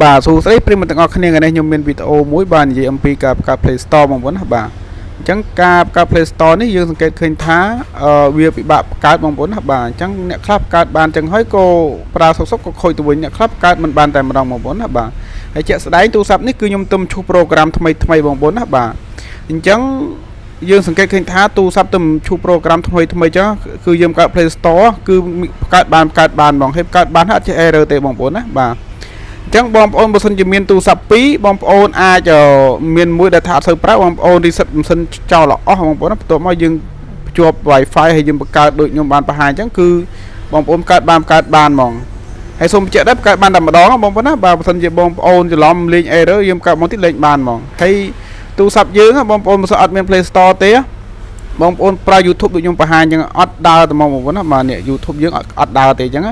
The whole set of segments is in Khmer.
បាទសួស្តីប្រិមត្តទាំងអស់គ្នាថ្ងៃនេះខ្ញុំមានវីដេអូមួយបាទនិយាយអំពីការ Play Store បងប្អូនណាបាទអញ្ចឹងការ Play Store នេះយើងសង្កេតឃើញថាវាពិបាកបង្កើតបងប្អូនណាបាទអញ្ចឹងអ្នកខ្លះបង្កើតបានអញ្ចឹងហើយក៏ប្រើសុកក៏ខូចទៅវិញអ្នកខ្លះបង្កើតមិនបានតែម្ដងបងប្អូនណាបាទហើយជាក់ស្ដែងទូរស័ព្ទនេះគឺខ្ញុំទំឈូសប្រូក្រាមថ្មីបងប្អូនណាបាទអញ្ចឹងយើងសង្កេតឃើញថាទូរស័ព្ទទំឈូសប្រូក្រាមថ្មីអញ្ចឹងគឺយើងបង្កើត Play Store គឺបង្កើតបានហ្មងហើយបង្កើតបានអត់ចេះ error ទេបងប្អូនណាបាទអញ្ចឹងបងប្អូនបើសិនជាមានទូរស័ព្ទ2បងប្អូនអាចមានមួយដែលថាអត់សូវប្រើបងប្អូន reset ម៉ាស៊ីនចោលអស់បងប្អូនបន្ទាប់មកយើងភ្ជាប់ Wi-Fi ហើយយើងបង្កើតដូចខ្ញុំបានបង្ហាញអញ្ចឹងគឺបងប្អូនកើតបានហ្មងហើយសូមបញ្ជាក់ដែរបង្កើតបានតែម្ដងបងប្អូនណាបើសិនជាបងប្អូនច្រឡំលេង error យើងបង្កើតមកទៀតលេងបានហ្មងហើយទូរស័ព្ទយើងបងប្អូនបើសិនអត់មាន Play Store ទេបងប្អូនប្រើ YouTube ដូចខ្ញុំបង្ហាញអញ្ចឹងអត់ដើរតែមកបងប្អូនណាបាទនេះ YouTube យើងអត់ដើរទេអញ្ចឹង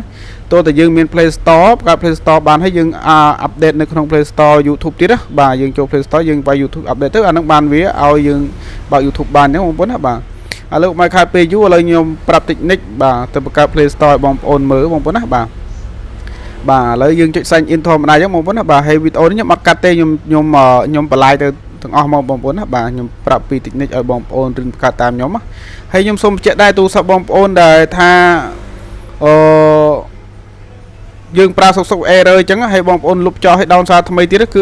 តើតើយើងមាន Play Store បង្កើត Play Store បានហើយយើងអាប់ដេតនៅក្នុង Play Store YouTube ទៀតណាបាទយើងចូល Play Store យើងវាយ YouTube អាប់ដេតទៅអានឹងបានវាឲ្យយើងបើក YouTube បានអញ្ចឹងបងប្អូនណាបាទឥឡូវមកខែពេលយូរឥឡូវខ្ញុំប្រាប់តិចនិចបាទទៅបង្កើត Play Store ឲ្យបងប្អូនមើលបងប្អូនណាបាទឥឡូវយើងចុច sign in ធម្មតាអញ្ចឹងបងប្អូនណាបាទហើយវីដេអូនេះខ្ញុំអត់កាត់ទេខ្ញុំបន្លាយទៅទាំងអស់មកបងប្អូនណាបាទខ្ញុំប្រាប់ពីតិចនិចឲ្យបងប្អូនរឿងបង្កើតតាមខ្ញុំណាហើយខ្ញុំសូមបញ្ជាក់ដែរទូរស័ព្ទបងប្អូនដែលថាយើងប្រើសុក error អញ្ចឹងហើយបងប្អូនលុបចោលឲ្យ down សារថ្មីទៀតគឺ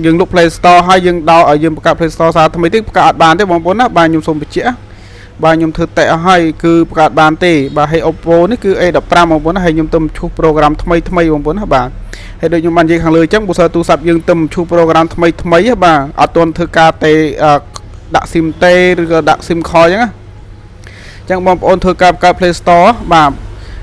យើងលុប Play Store ហើយយើងដោឲ្យយើងបង្កើត Play Store សារថ្មីទៀតបង្កើតអត់បានទេបងប្អូនណាបាទខ្ញុំសូមបញ្ជាក់បាទខ្ញុំធ្វើតេអស់ហើយគឺបង្កើតបានទេបាទហើយ Oppo នេះគឺ A15 បងប្អូនណាហើយខ្ញុំទៅឈូស program ថ្មីបងប្អូនណាបាទហើយដូចខ្ញុំបាននិយាយខាងលើអញ្ចឹងបើសិនទូរស័ព្ទយើងទៅឈូស program ថ្មីបាទអត់ទាន់ធ្វើការទេដាក់ SIM ទេឬក៏ដាក់ SIM card អញ្ចឹងបងប្អូនធ្វើការបង្កើត Play Store បាទ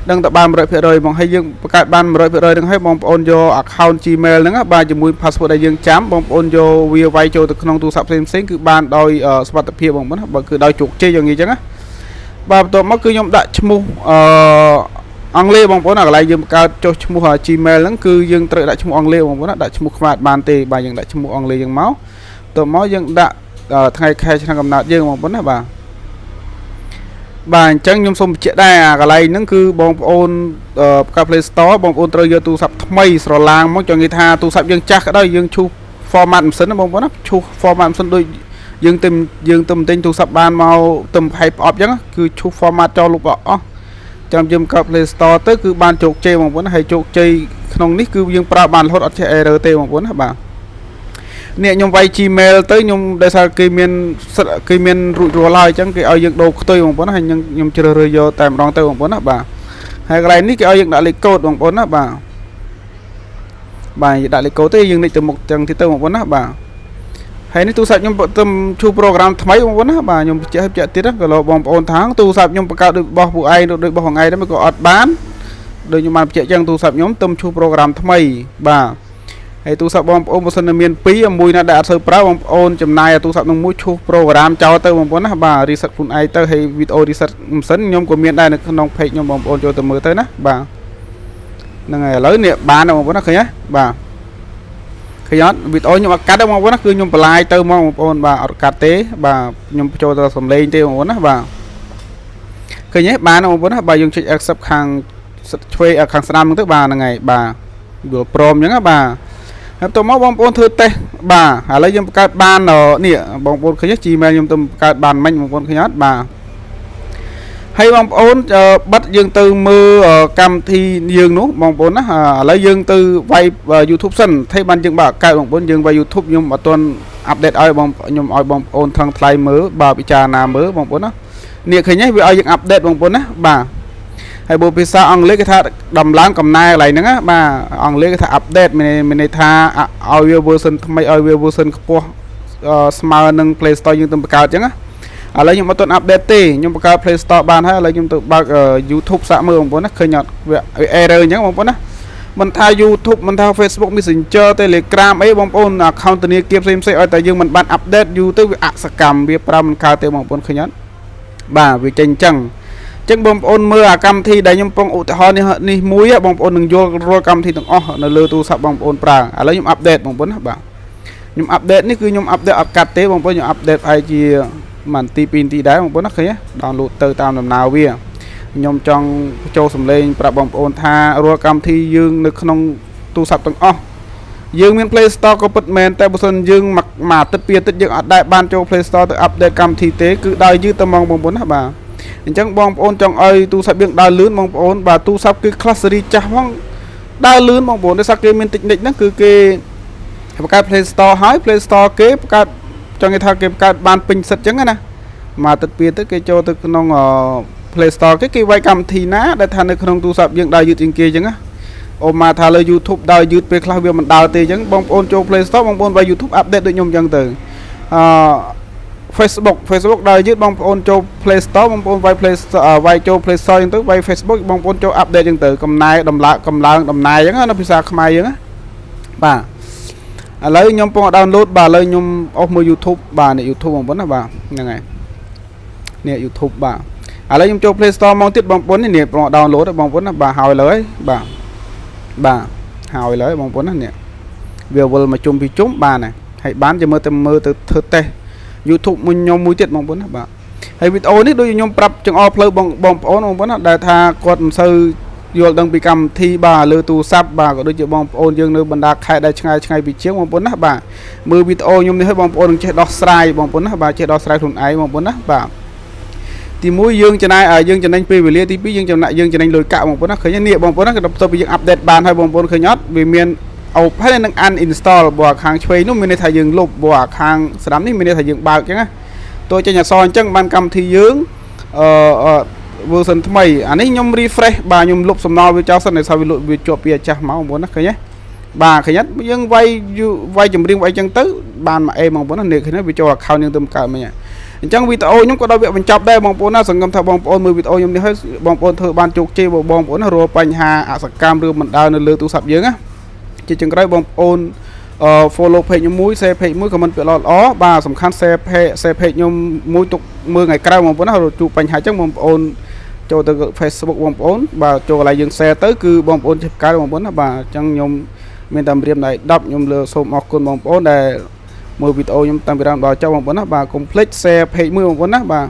ដឹងតែបាន 100% មកហើយយើងបង្កើតបាន 100% ហ្នឹងហើយបងប្អូនយក account Gmail ហ្នឹងបាទជាមួយ password ដែលយើងចាំបងប្អូនយកវាវាយចូលទៅក្នុងទូរស័ព្ទផ្សេងគឺបានដោយសុវត្ថិភាពបងប្អូនណាបើគឺដោយជោគជ័យយ៉ាងនេះអញ្ចឹងណាបាទបន្ទាប់មកគឺខ្ញុំដាក់ឈ្មោះអង់គ្លេសបងប្អូនណាកន្លែងយើងបង្កើតចុះឈ្មោះ Gmail ហ្នឹងគឺយើងត្រូវដាក់ឈ្មោះអង់គ្លេសបងប្អូនណាដាក់ឈ្មោះខ្មែរបានទេបាទយើងដាក់ឈ្មោះអង់គ្លេសយើងមកបន្ទាប់មកយើងដាក់ថ្ងៃខែឆ្នាំកំណើតយើងបងប្អូនណាបាទអញ្ចឹងខ្ញុំសូមបញ្ជាក់ដែរកន្លែងហ្នឹងគឺបងប្អូនបង្កើត Play Store បងប្អូនត្រូវយកទូរស័ព្ទថ្មីស្រឡាងមកចង់និយាយថាទូរស័ព្ទយើងចាស់ក៏ដោយយើងឈូស format ម៉ាស៊ីនណាបងប្អូនណាឈូស format ម៉ាស៊ីនដូចយើងទៅទិញទូរស័ព្ទបានមកទៅប្រហែលប្រអប់អញ្ចឹងគឺឈូស format ចោលលុបអស់ចាំយើងបង្កើត Play Store ទៅគឺបានជោគជ័យបងប្អូនហើយជោគជ័យក្នុងនេះគឺយើងប្រើបានរហូតអត់ចេះ error ទេបងប្អូនណាបាទនេះខ្ញុំវាយ Gmail ទៅខ្ញុំដោយសារគេមានរួចរាល់ហើយអញ្ចឹងគេឲ្យយើងដូរខ្ទុយបងប្អូនណាហើយខ្ញុំជ្រើសរើសយកតែម្ដងទៅបងប្អូនណាបាទហើយកន្លែងនេះគេឲ្យយើងដាក់លេខកូដបងប្អូនណាបាទដាក់លេខកូដទេយើងនិចទៅមុខចឹងទៀតទៅបងប្អូនណាបាទហើយនេះទូរស័ព្ទខ្ញុំទៅឈូស program ថ្មីបងប្អូនណាបាទខ្ញុំបញ្ជាក់ទៀតក៏លោកបងប្អូនថាទូរស័ព្ទខ្ញុំបង្កើតដូចរបស់ពួកឯងដូចរបស់ថ្ងៃដែរក៏អត់បានដូចខ្ញុំបានបញ្ជាក់ចឹងទូរស័ព្ទខ្ញុំទៅឈូស program ថ្មីបាទហើយទូរស័ព្ទបងប្អូនបើសិនមាន2មួយណាដែលអត់សូវប្រើបងប្អូនចំណាយទូរស័ព្ទនឹងមួយឈូស program ចោលទៅបងប្អូនណាបាទ reset ខ្លួនឯងទៅហើយវីដេអូ reset ម៉ាស៊ីនខ្ញុំក៏មានដែរនៅក្នុង page ខ្ញុំបងប្អូនចូលទៅមើលទៅណាបាទហ្នឹងហើយឥឡូវនេះបានបងប្អូនណាឃើញទេបាទឃើញអត់វីដេអូខ្ញុំអត់កាត់ទេបងប្អូនណាគឺខ្ញុំបន្លាយទៅមកបងប្អូនបាទអត់កាត់ទេបាទខ្ញុំចូលទៅសំឡេងទេបងប្អូនណាបាទឃើញទេបានបងប្អូនណាបាទយើងចុច accept ខាងឆ្វេងខាងស្ដាំហ្នឹងទៅបាទហ្នឹងហើយបាទយល់ព្រមអញ្ចឹងណាបាទហើយទៅមកបងប្អូនធ្វើតេស្តបាទឥឡូវយើងបង្កើតបាននេះបងប្អូនឃើញ Gmail ខ្ញុំទៅបង្កើតបានមិញបងប្អូនឃើញអត់បាទហើយបងប្អូនបិទយើងទៅមើលកម្មវិធីយើងនោះបងប្អូនណាឥឡូវយើងទៅវាយ YouTube សិនថៃបានយើងបើកកើតបងប្អូនយើងវាយ YouTube ខ្ញុំអត់ទាន់អាប់ដេតឲ្យខ្ញុំឲ្យបងប្អូនថងថ្លៃមើលបាទពិចារណាមើលបងប្អូនណានេះឃើញទេវាឲ្យយើងអាប់ដេតបងប្អូនណាបាទហើយបើភាសាអង់គ្លេសគេថាដំឡើងកំណែកន្លែងហ្នឹងណាបាទអង់គ្លេសគេថា update មានន័យថាឲ្យវា version ថ្មីឲ្យវា version ខ្ពស់ស្មើនឹង Play Store យើងទៅបង្កើតអញ្ចឹងណាឥឡូវខ្ញុំអត់ទាន់ update ទេខ្ញុំបង្កើត Play Store បានហើយឥឡូវខ្ញុំទៅបើក YouTube សាកមើលបងប្អូនណាឃើញអត់វា error អញ្ចឹងបងប្អូនណាមិនថា YouTube មិនថា Facebook Messenger Telegram អីបងប្អូន account ធនាគារផ្សេងៗឲ្យតែយើងមិនបាន update យូរទៅវាអសកម្មវាប្រើមិនកើតទេបងប្អូនឃើញអត់បាទវាចេញអញ្ចឹងចឹងបងប្អូនមើលអាកម្មវិធីដែលខ្ញុំពងឧទាហរណ៍នេះមួយបងប្អូននឹងយល់រាល់កម្មវិធីទាំងអស់នៅលើទូរស័ព្ទបងប្អូនប្រើឥឡូវខ្ញុំអាប់ដេតបងប្អូនណាបាទខ្ញុំអាប់ដេតនេះគឺខ្ញុំអាប់ដេតអត់កាត់ទេបងប្អូនខ្ញុំអាប់ដេតហើយជាមិនទី2នាទីដែរបងប្អូនណាឃើញទេដោនឡូតទៅតាមដំណើរវាខ្ញុំចង់បញ្ចូលសំឡេងប្រាប់បងប្អូនថារាល់កម្មវិធីយើងនៅក្នុងទូរស័ព្ទទាំងអស់ dương miền Play Store có bật mền tại bữa dương mặc mà tất biệt tất dương ở đại ban cho Play Store tự update cam thi tế cứ đòi dư tâm mong bóng bốn hả bà chẳng bong ôn trong ơi tu sắp biếng đào lươn bong ôn và tu sắp cái clustery chắc mong đào lươn bong ôn để sao cái miền tịch định nó cứ cái Play Store hái Play Store kế cái cho người ta cái ban pin sạch chẳng nè mà tất biệt tới cái cho tới nó Play Store cái vay cam thì ná để thành được không tu sắp biếng đào dư trên kia chẳng á ôm mà thà lời YouTube đào dư về cloud mình đào thì chẳng bong ôn cho Play Store bong ôn và YouTube update được nhung chẳng từ Facebook đào dư bong ôn cho Play Store bong ôn vay Play Store vay cho Play Store chẳng tới vay Facebook bong ôn cho update chẳng từ cầm này cầm này chẳng nó bisa khai chẳng á bà lấy nhung bong download bà lấy nhung off mua YouTube bà này YouTube bong ôn là bà như này nè YouTube bà lấy nhung cho Play Store mong tiếp bong ôn này nè bong download bong ôn là bà hỏi lấy bà hỏi lấy bong ôn nè việc vừa mà chung vì chúng bà này hãy bán cho mơ từ thơ tê YouTube mình nhom mũi tiết bong ôn bà hay video này đôi nhom prap trong upload bong ôn bong ôn đại tha con sư vô đăng bị cầm thi bà lừa tu sắp bà có đôi chữ bong ôn dương nơi bần đà khai đại ngay bị chiếc bong ôn bà mưa video nhom này hơi bong ôn chế đo slide bong ôn bà chế đo slide thuần ấy bong ôn bà thì mũi dương cho này dương cho nên privilege thì biết dương cho lại dương cho nên lôi cạo bong ôn khởi nhân bong ôn cái đọc tôi bị dương update bàn hay bong ôn khởi nhót vì miền ao hay là uninstall bỏ hàng chơi nó mình thay dương lục bỏ hàng sắm thì mình thay dương bạc chứ tôi cho nhà son chân ban cầm thì dương version thay anh ấy nhom refresh bà nhom lục sầm no với cháu sân này sao bị lụi bị chọp bia chả máu muốn nó khởi nhé bà khởi nhất dương vay chùm riêng vay chân tứ bàn mà em mong muốn là nè khi nó bị cho account nhưng tôm cả mình chẳng video nhung có đôi việc mình chọc đây bong ôn nó sừng ngâm thao bong ôn mười video nhung đi hết bong ôn thợ ban chụp chi bong ôn nó rồi bành hà sạc cam đưa mình đào lừa tụ sập dưới á chỉ chừng cái bong ôn follow page nhung mũi xe page mũi của mình bị lọt ó bà sầm khăn xe page nhung mũi tục 10 ngày cao bong ôn nó rồi chụp bành hà chắc bong ôn cho từ Facebook bong ôn bà cho lại dừng xe tới cứ bong ôn chụp cái bong ôn nó bà chẳng nhung mình tầm điểm này đọc nhung lừa xôm mọc con bong ôn để mưa video nhung tầm điểm đó cho bong ôn nó bà complete xe page mũi bong ôn nó bà